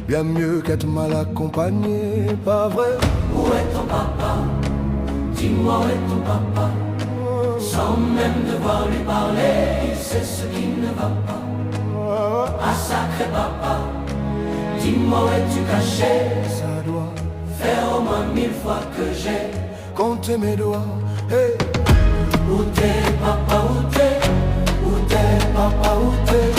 bien mieux qu'être mal accompagné, pas vrai? Où est ton papa? Dis-moi où est ton papa? Sans même devoir lui parler, il sait ce qui ne va pas. Ah sacré papa, dis-moi où es-tu caché? Ça doit faire au moins 1000 fois que j'ai compté mes doigts. Hey. Où t'es papa, où t'es? Où t'es papa, où t'es?